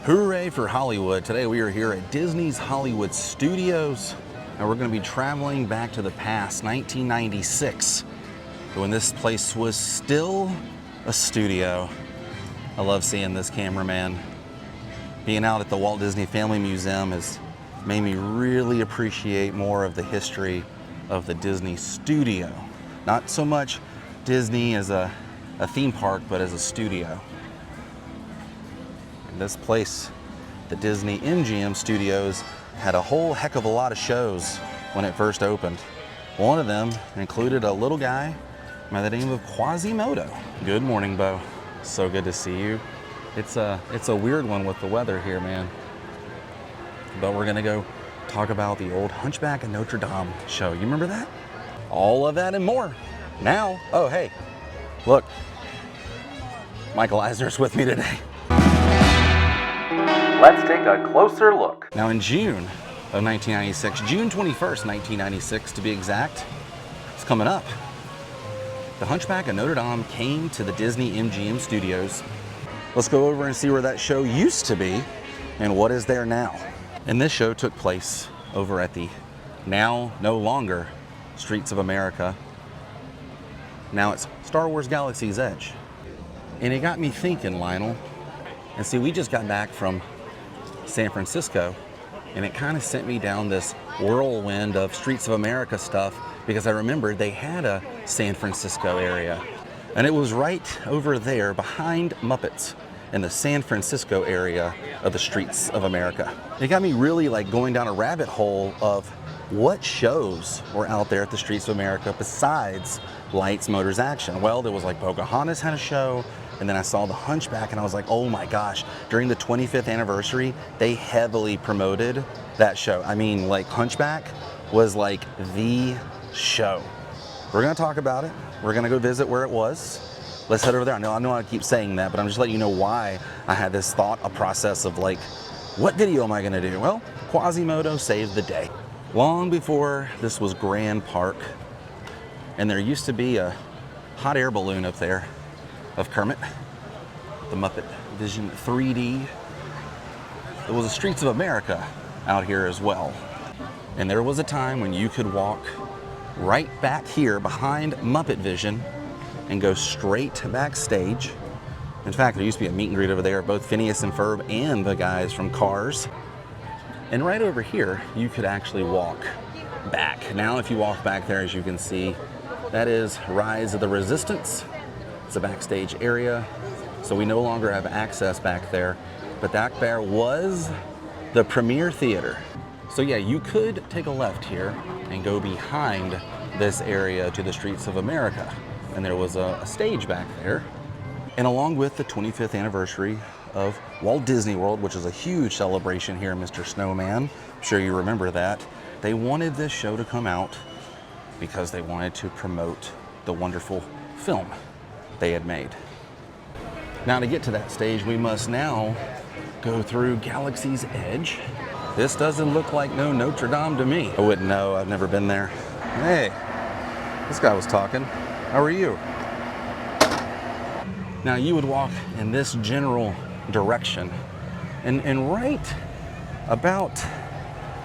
Hooray for Hollywood. Today we are here at Disney's Hollywood Studios, and we're going to be traveling back to the past, 1996, when this place was still a studio. I love seeing this cameraman. Being out at the Walt Disney Family Museum has made me really appreciate more of the history of the Disney studio. Not so much Disney as a theme park, but as a studio. And this place, the Disney-MGM studios, had a whole heck of a lot of shows when it first opened. One of them included a little guy by the name of Quasimodo. Good morning, Bo. So good to see you. It's a weird one with the weather here, man. But we're gonna go talk about the old Hunchback of Notre Dame show. You remember that? All of that and more. Now, oh hey, look, Michael Eisner's with me today. Let's take a closer look. Now in June of 1996, June 21st, 1996 to be exact, it's coming up. The Hunchback of Notre Dame came to the Disney-MGM studios. Let's go over and see where that show used to be and what is there now. And this show took place over at the now no longer Streets of America. Now it's Star Wars Galaxy's Edge. And it got me thinking, Lionel. And see, we just got back from San Francisco, and it kind of sent me down this whirlwind of Streets of America stuff because I remembered they had a San Francisco area. And it was right over there behind Muppets in the San Francisco area of the Streets of America. It got me really like going down a rabbit hole of what shows were out there at the Streets of America besides Lights, Motors, Action. Well, there was like Pocahontas had a show, and then I saw the Hunchback and I was like, oh my gosh, during the 25th anniversary, they heavily promoted that show. I mean, like Hunchback was like the show. We're gonna talk about it. We're gonna go visit where it was. Let's head over there. I know I keep saying that, but I'm just letting you know why I had this a process of like, what video am I gonna do? Well, Quasimodo saved the day. Long before this was Grand Park, and there used to be a hot air balloon up there of Kermit, the Muppet Vision 3D. There was a Streets of America out here as well. And there was a time when you could walk right back here behind Muppet Vision and go straight backstage. In fact, there used to be a meet and greet over there, both Phineas and Ferb and the guys from Cars. And right over here, you could actually walk back. Now, if you walk back there, as you can see, that is Rise of the Resistance. It's a backstage area, so we no longer have access back there, but that there was the Premiere Theater. So yeah, you could take a left here and go behind this area to the Streets of America. And there was a stage back there. And along with the 25th anniversary of Walt Disney World, which is a huge celebration here, Mr. Snowman, I'm sure you remember that, they wanted this show to come out because they wanted to promote the wonderful film they had made. Now to get to that stage, we must now go through Galaxy's Edge. This doesn't look like no Notre Dame to me. I wouldn't know, I've never been there. Hey, this guy was talking. How are you? Now you would walk in this general direction, and right about,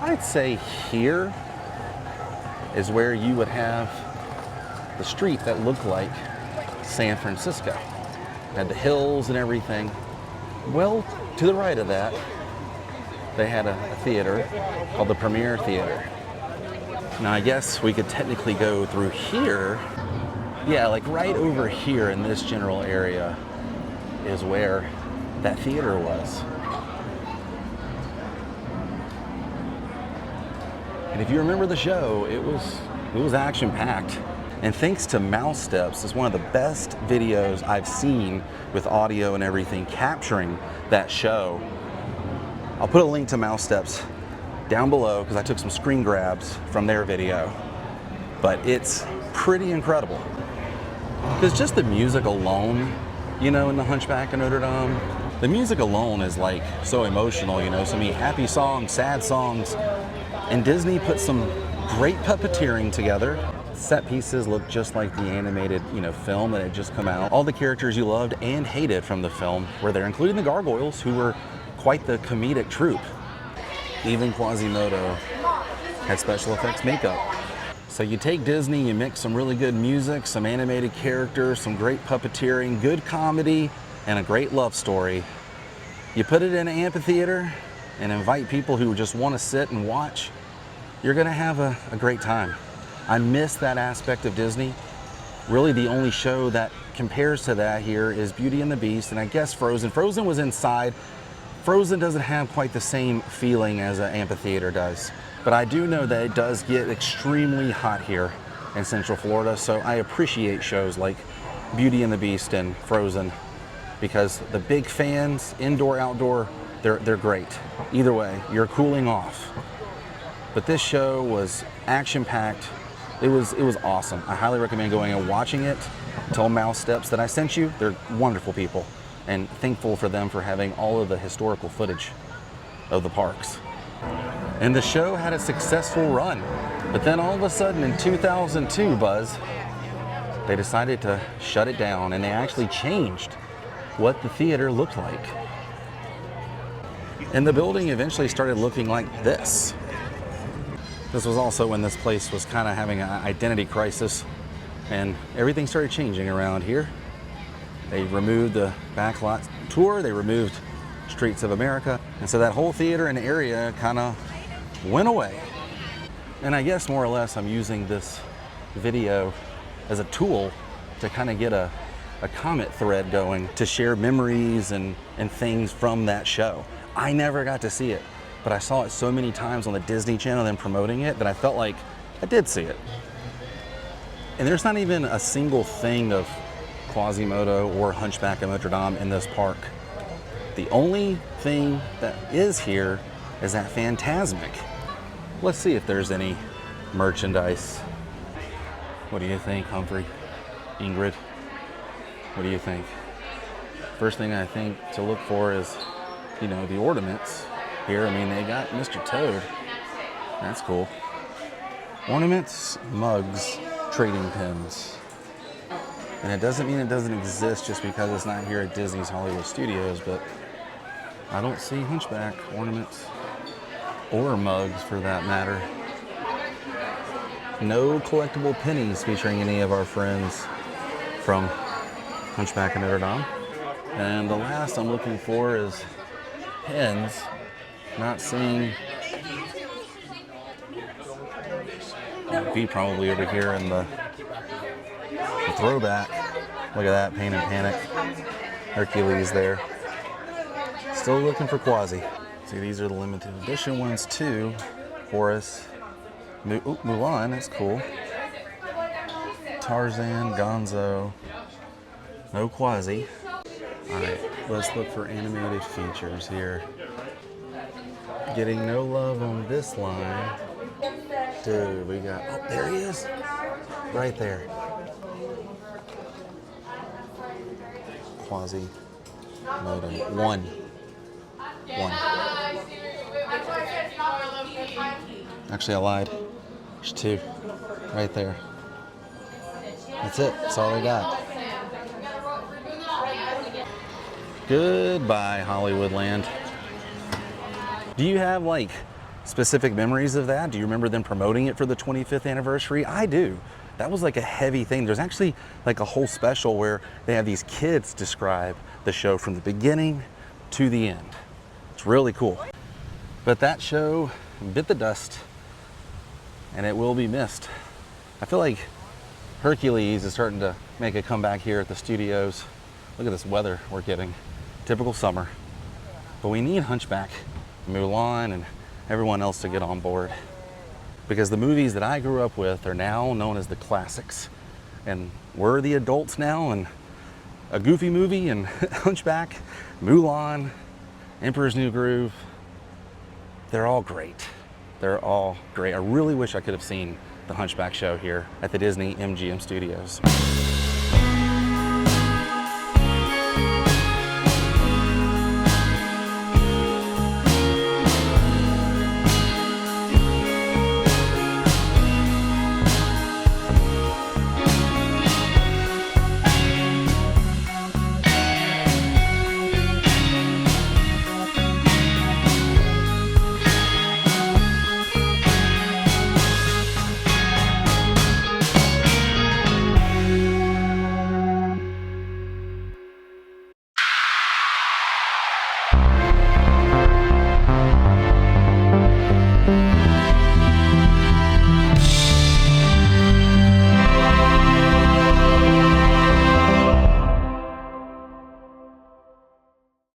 I'd say here, is where you would have the street that looked like San Francisco. Had the hills and everything. Well, to the right of that, they had a theater called the Premiere Theater. Now I guess we could technically go through here. Yeah, like right over here in this general area is where that theater was. And if you remember the show, it was action-packed. And thanks to Mouse Steps, it's one of the best videos I've seen with audio and everything capturing that show. I'll put a link to Mouse Steps down below because I took some screen grabs from their video. But it's pretty incredible. Because just the music alone, you know, in the Hunchback of Notre Dame, the music alone is like so emotional, you know, so many happy songs, sad songs. And Disney put some great puppeteering together. Set pieces look just like the animated, you know, film that had just come out. All the characters you loved and hated from the film were there, including the gargoyles, who were quite the comedic troupe. Even Quasimodo had special effects makeup. So you take Disney, you mix some really good music, some animated characters, some great puppeteering, good comedy, and a great love story. You put it in an amphitheater and invite people who just want to sit and watch. You're gonna have a great time. I miss that aspect of Disney. Really the only show that compares to that here is Beauty and the Beast, and I guess Frozen. Frozen was inside. Frozen doesn't have quite the same feeling as an amphitheater does. But I do know that it does get extremely hot here in Central Florida, so I appreciate shows like Beauty and the Beast and Frozen because the big fans, indoor, outdoor, they're great. Either way, you're cooling off. But this show was action-packed. It was awesome. I highly recommend going and watching it. Tell Mouse Steps that I sent you. They're wonderful people, and thankful for them for having all of the historical footage of the parks. And the show had a successful run. But then all of a sudden in 2002, Buzz, they decided to shut it down, and they actually changed what the theater looked like. And the building eventually started looking like this. This was also when this place was kind of having an identity crisis, and everything started changing around here. They removed the backlot tour, they removed Streets of America, and so that whole theater and area kind of went away. And I guess more or less I'm using this video as a tool to kind of get a comment thread going to share memories and things from that show. I never got to see it, but I saw it so many times on the Disney Channel and promoting it that I felt like I did see it. And there's not even a single thing of Quasimodo or Hunchback of Notre Dame in this park. The only thing that is here is that Phantasmic. Let's see if there's any merchandise. What do you think, Humphrey? Ingrid? What do you think? First thing I think to look for is, you know, the ornaments here. I mean, they got Mr. Toad. That's cool. Ornaments, mugs, trading pins. And it doesn't mean it doesn't exist just because it's not here at Disney's Hollywood Studios, but I don't see Hunchback ornaments or mugs for that matter. No collectible pennies featuring any of our friends from Hunchback of Notre Dame. And the last I'm looking for is pins. Not seeing be probably over here in the throwback. Look at that, Pain and Panic. Hercules there. Still looking for Quasi. See, these are the limited edition ones too. Horace, Mulan, that's cool. Tarzan, Gonzo. No Quasi. All right, let's look for animated features here. Getting no love on this line. Dude, we got, oh, there he is. Right there. Quasi Modo. One. Actually, I lied. There's two. Right there. That's it. That's all I got. Goodbye, Hollywoodland. Do you have like specific memories of that? Do you remember them promoting it for the 25th anniversary? I do. That was like a heavy thing. There's actually like a whole special where they have these kids describe the show from the beginning to the end. It's really cool. But that show bit the dust, and it will be missed. I feel like Hercules is starting to make a comeback here at the studios. Look at this weather we're getting. Typical summer. But we need Hunchback, Mulan, and everyone else to get on board. Because the movies that I grew up with are now known as the classics. And we're the adults now, and a Goofy movie and Hunchback, Mulan, Emperor's New Groove, they're all great. They're all great. I really wish I could have seen the Hunchback show here at the Disney-MGM studios.